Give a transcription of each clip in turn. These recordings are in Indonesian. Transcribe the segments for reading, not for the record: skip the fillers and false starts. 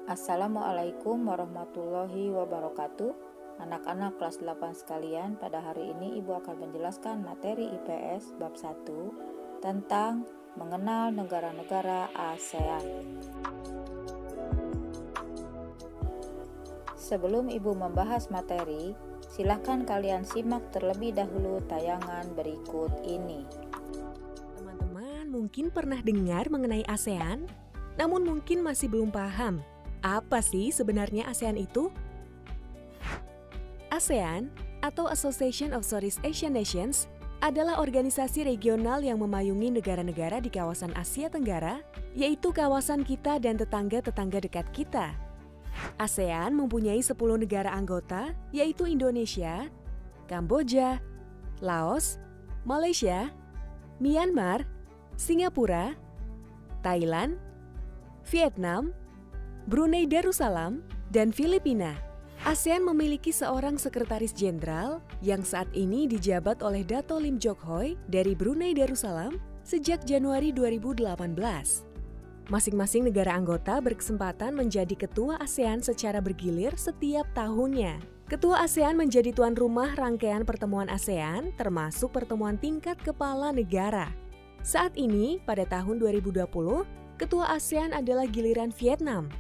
Assalamualaikum warahmatullahi wabarakatuh. Anak-anak kelas 8 sekalian, pada hari ini Ibu akan menjelaskan materi IPS bab 1 tentang mengenal negara-negara ASEAN. Sebelum Ibu membahas materi, silakan kalian simak terlebih dahulu tayangan berikut ini. Teman-teman mungkin pernah dengar mengenai ASEAN, namun mungkin masih belum paham. Apa sih sebenarnya ASEAN itu? ASEAN, atau Association of Southeast Asian Nations, adalah organisasi regional yang memayungi negara-negara di kawasan Asia Tenggara, yaitu kawasan kita dan tetangga-tetangga dekat kita. ASEAN mempunyai 10 negara anggota, yaitu Indonesia, Kamboja, Laos, Malaysia, Myanmar, Singapura, Thailand, Vietnam, Brunei Darussalam, dan Filipina. ASEAN memiliki seorang sekretaris jenderal yang saat ini dijabat oleh Dato Lim Jook Hoi dari Brunei Darussalam sejak Januari 2018. Masing-masing negara anggota berkesempatan menjadi ketua ASEAN secara bergilir setiap tahunnya. Ketua ASEAN menjadi tuan rumah rangkaian pertemuan ASEAN termasuk pertemuan tingkat kepala negara. Saat ini, pada tahun 2020, ketua ASEAN adalah giliran Vietnam.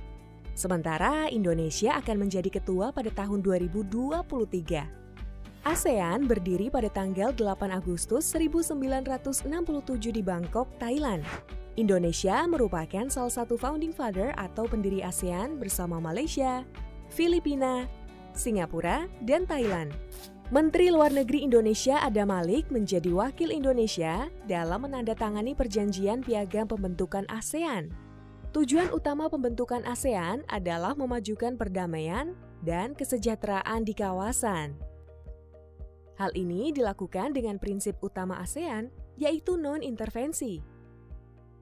Sementara Indonesia akan menjadi ketua pada tahun 2023. ASEAN berdiri pada tanggal 8 Agustus 1967 di Bangkok, Thailand. Indonesia merupakan salah satu founding father atau pendiri ASEAN bersama Malaysia, Filipina, Singapura, dan Thailand. Menteri Luar Negeri Indonesia Adam Malik menjadi wakil Indonesia dalam menandatangani perjanjian piagam pembentukan ASEAN. Tujuan utama pembentukan ASEAN adalah memajukan perdamaian dan kesejahteraan di kawasan. Hal ini dilakukan dengan prinsip utama ASEAN, yaitu non-intervensi,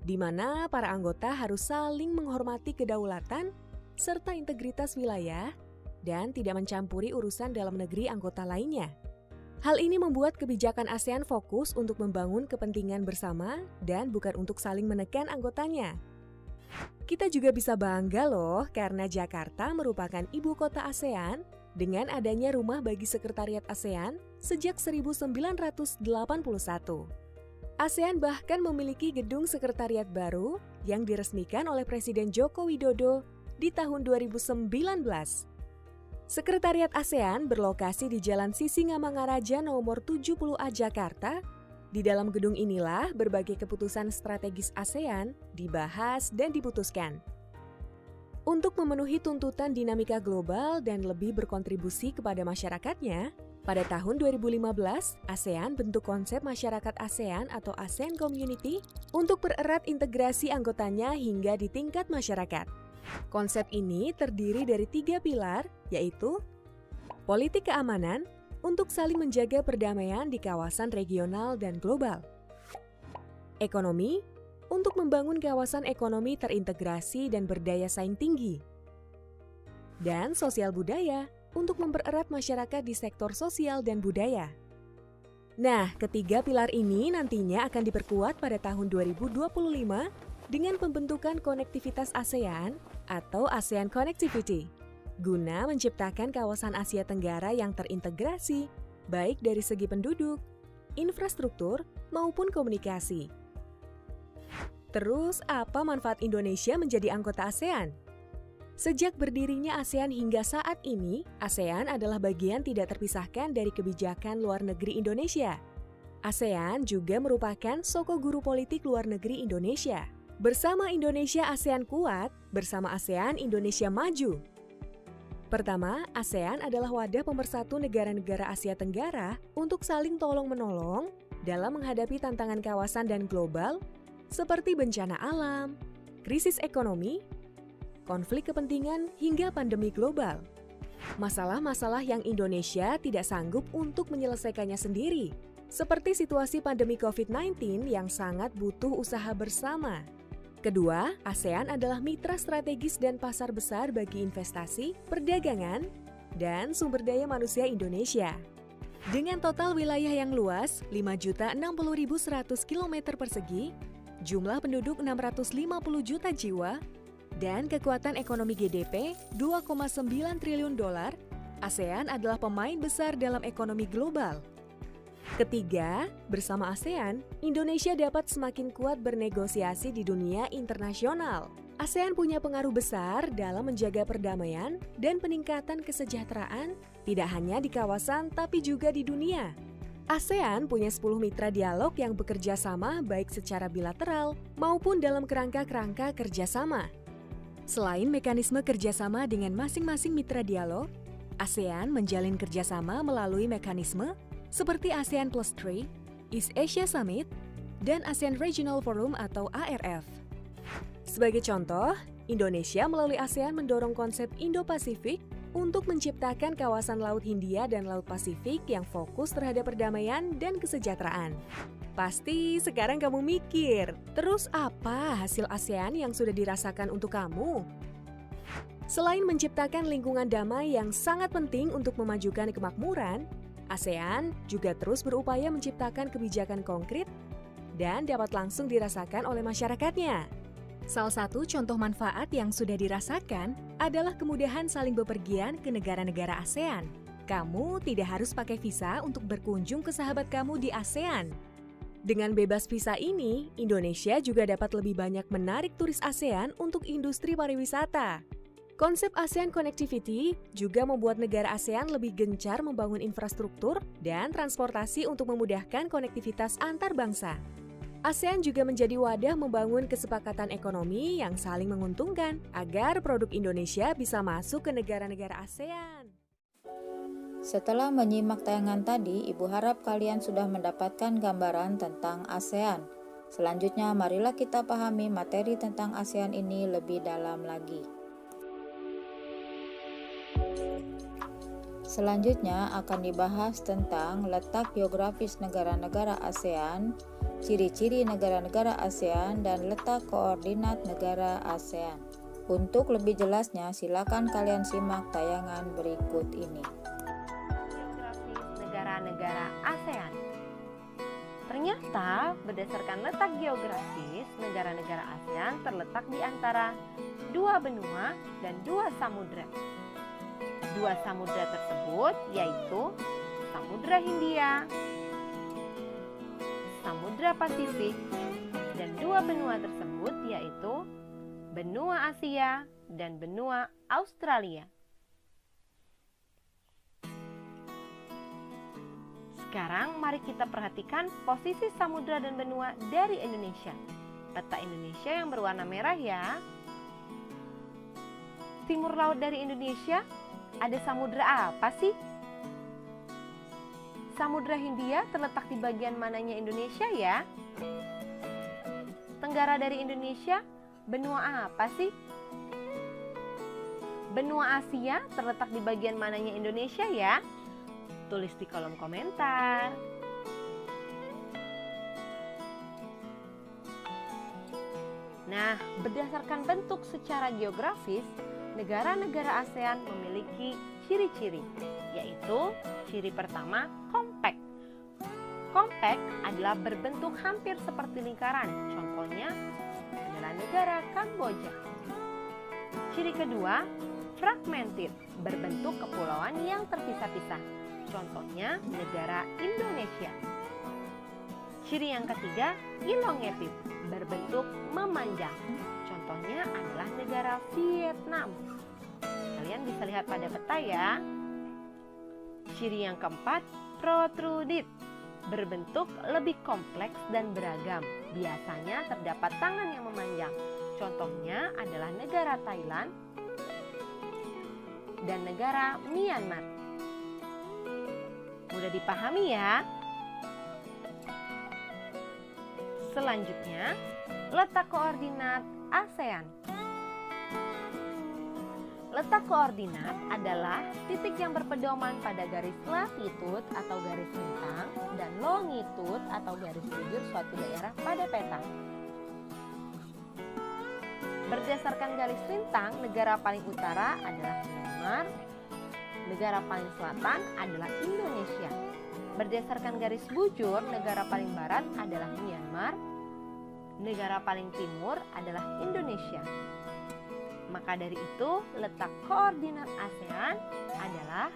di mana para anggota harus saling menghormati kedaulatan serta integritas wilayah dan tidak mencampuri urusan dalam negeri anggota lainnya. Hal ini membuat kebijakan ASEAN fokus untuk membangun kepentingan bersama dan bukan untuk saling menekan anggotanya. Kita juga bisa bangga loh karena Jakarta merupakan ibu kota ASEAN dengan adanya rumah bagi sekretariat ASEAN sejak 1981. ASEAN bahkan memiliki gedung sekretariat baru yang diresmikan oleh Presiden Joko Widodo di tahun 2019. Sekretariat ASEAN berlokasi di Jalan Sisingamangaraja nomor 70A Jakarta. Di dalam gedung inilah berbagai keputusan strategis ASEAN dibahas dan diputuskan. Untuk memenuhi tuntutan dinamika global dan lebih berkontribusi kepada masyarakatnya, pada tahun 2015, ASEAN bentuk konsep masyarakat ASEAN atau ASEAN Community untuk pererat integrasi anggotanya hingga di tingkat masyarakat. Konsep ini terdiri dari 3 pilar, yaitu politik keamanan, untuk saling menjaga perdamaian di kawasan regional dan global. Ekonomi, untuk membangun kawasan ekonomi terintegrasi dan berdaya saing tinggi. Dan sosial budaya, untuk mempererat masyarakat di sektor sosial dan budaya. Nah, ketiga pilar ini nantinya akan diperkuat pada tahun 2025 dengan pembentukan konektivitas ASEAN atau ASEAN Connectivity, guna menciptakan kawasan Asia Tenggara yang terintegrasi, baik dari segi penduduk, infrastruktur, maupun komunikasi. Terus, apa manfaat Indonesia menjadi anggota ASEAN? Sejak berdirinya ASEAN hingga saat ini, ASEAN adalah bagian tidak terpisahkan dari kebijakan luar negeri Indonesia. ASEAN juga merupakan soko guru politik luar negeri Indonesia. Bersama Indonesia ASEAN kuat, bersama ASEAN Indonesia maju. Pertama, ASEAN adalah wadah pemersatu negara-negara Asia Tenggara untuk saling tolong-menolong dalam menghadapi tantangan kawasan dan global seperti bencana alam, krisis ekonomi, konflik kepentingan, hingga pandemi global. Masalah-masalah yang Indonesia tidak sanggup untuk menyelesaikannya sendiri, seperti situasi pandemi COVID-19 yang sangat butuh usaha bersama. Kedua, ASEAN adalah mitra strategis dan pasar besar bagi investasi, perdagangan, dan sumber daya manusia Indonesia. Dengan total wilayah yang luas 5.060.100 km persegi, jumlah penduduk 650 juta jiwa, dan kekuatan ekonomi GDP 2,9 triliun dolar, ASEAN adalah pemain besar dalam ekonomi global. Ketiga, bersama ASEAN, Indonesia dapat semakin kuat bernegosiasi di dunia internasional. ASEAN punya pengaruh besar dalam menjaga perdamaian dan peningkatan kesejahteraan tidak hanya di kawasan tapi juga di dunia. ASEAN punya 10 mitra dialog yang bekerja sama baik secara bilateral maupun dalam kerangka-kerangka kerjasama. Selain mekanisme kerjasama dengan masing-masing mitra dialog, ASEAN menjalin kerjasama melalui mekanisme seperti ASEAN Plus 3, East Asia Summit, dan ASEAN Regional Forum atau ARF. Sebagai contoh, Indonesia melalui ASEAN mendorong konsep Indo-Pasifik untuk menciptakan kawasan Laut Hindia dan Laut Pasifik yang fokus terhadap perdamaian dan kesejahteraan. Pasti sekarang kamu mikir, terus apa hasil ASEAN yang sudah dirasakan untuk kamu? Selain menciptakan lingkungan damai yang sangat penting untuk memajukan kemakmuran, ASEAN juga terus berupaya menciptakan kebijakan konkret dan dapat langsung dirasakan oleh masyarakatnya. Salah satu contoh manfaat yang sudah dirasakan adalah kemudahan saling bepergian ke negara-negara ASEAN. Kamu tidak harus pakai visa untuk berkunjung ke sahabat kamu di ASEAN. Dengan bebas visa ini, Indonesia juga dapat lebih banyak menarik turis ASEAN untuk industri pariwisata. Konsep ASEAN Connectivity juga membuat negara ASEAN lebih gencar membangun infrastruktur dan transportasi untuk memudahkan konektivitas antar bangsa. ASEAN juga menjadi wadah membangun kesepakatan ekonomi yang saling menguntungkan agar produk Indonesia bisa masuk ke negara-negara ASEAN. Setelah menyimak tayangan tadi, Ibu harap kalian sudah mendapatkan gambaran tentang ASEAN. Selanjutnya, marilah kita pahami materi tentang ASEAN ini lebih dalam lagi. Selanjutnya akan dibahas tentang letak geografis negara-negara ASEAN, ciri-ciri negara-negara ASEAN, dan letak koordinat negara ASEAN. Untuk lebih jelasnya, silakan kalian simak tayangan berikut ini. Geografis negara-negara ASEAN. Ternyata, berdasarkan letak geografis, negara-negara ASEAN terletak di antara dua benua dan dua samudra. Dua samudra tersebut yaitu Samudra Hindia, Samudra Pasifik, dan dua benua tersebut yaitu benua Asia dan benua Australia. Sekarang mari kita perhatikan posisi samudra dan benua dari Indonesia. Peta Indonesia yang berwarna merah ya. Timur laut dari Indonesia ada samudra apa sih? Samudra Hindia terletak di bagian mananya Indonesia ya? Tenggara dari Indonesia, benua apa sih? Benua Asia terletak di bagian mananya Indonesia ya? Tulis di kolom komentar. Nah, berdasarkan bentuk secara geografis, negara-negara ASEAN memiliki ciri-ciri, yaitu ciri pertama, kompak. Kompak adalah berbentuk hampir seperti lingkaran, contohnya adalah negara Kamboja. Ciri kedua, fragmented, berbentuk kepulauan yang terpisah-pisah, contohnya negara Indonesia. Ciri yang ketiga, elongated, berbentuk memanjang, contohnya adalah negara Vietnam. Kalian bisa lihat pada peta ya. Ciri yang keempat, protruded, berbentuk lebih kompleks dan beragam. Biasanya terdapat tangan yang memanjang. Contohnya adalah negara Thailand dan negara Myanmar. Mudah dipahami ya. Selanjutnya, letak koordinat ASEAN. Letak koordinat adalah titik yang berpedoman pada garis latitud atau garis lintang dan longitud atau garis bujur suatu daerah pada peta. Berdasarkan garis lintang, negara paling utara adalah Myanmar, negara paling selatan adalah Indonesia. Berdasarkan garis bujur, negara paling barat adalah Myanmar, negara paling timur adalah Indonesia. Maka dari itu, letak koordinat ASEAN adalah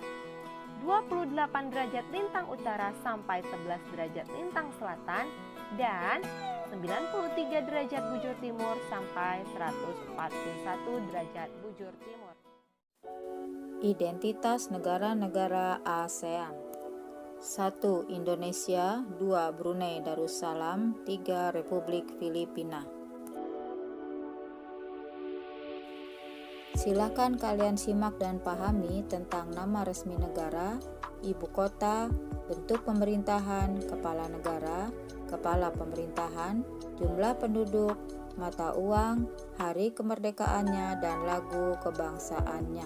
28 derajat lintang utara sampai 11 derajat lintang selatan dan 93 derajat bujur timur sampai 141 derajat bujur timur. Identitas negara-negara ASEAN. 1. Indonesia, 2. Brunei Darussalam, 3. Republik Filipina. Silakan kalian simak dan pahami tentang nama resmi negara, ibu kota, bentuk pemerintahan, kepala negara, kepala pemerintahan, jumlah penduduk, mata uang, hari kemerdekaannya, dan lagu kebangsaannya.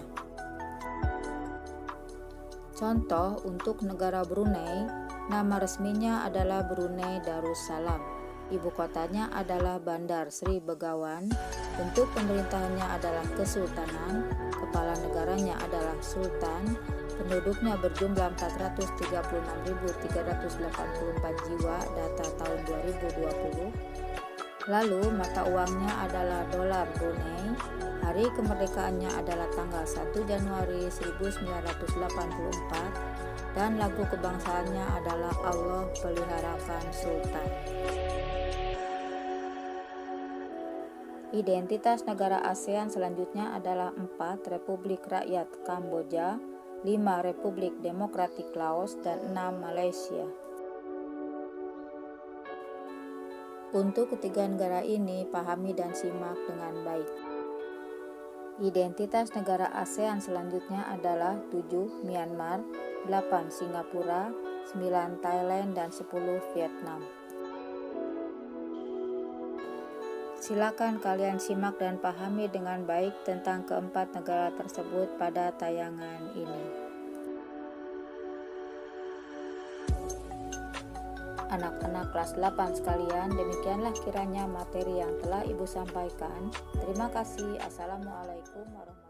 Contoh untuk negara Brunei, nama resminya adalah Brunei Darussalam. Ibu kotanya adalah Bandar Sri Begawan, bentuk pemerintahannya adalah kesultanan, kepala negaranya adalah sultan, penduduknya berjumlah 436.384 jiwa data tahun 2020. Lalu mata uangnya adalah dolar Brunei, hari kemerdekaannya adalah tanggal 1 Januari 1984, dan lagu kebangsaannya adalah Allah Peliharakan Sultan. Identitas negara ASEAN selanjutnya adalah 4. Republik Rakyat Kamboja, 5. Republik Demokratik Laos, dan 6. Malaysia. Untuk ketiga negara ini, pahami dan simak dengan baik. Identitas negara ASEAN selanjutnya adalah 7. Myanmar, 8. Singapura, 9. Thailand, dan 10. Vietnam. Silakan kalian simak dan pahami dengan baik tentang keempat negara tersebut pada tayangan ini. Anak-anak kelas 8 sekalian, demikianlah kiranya materi yang telah Ibu sampaikan. Terima kasih. Assalamualaikum warahmatullahi wabarakatuh.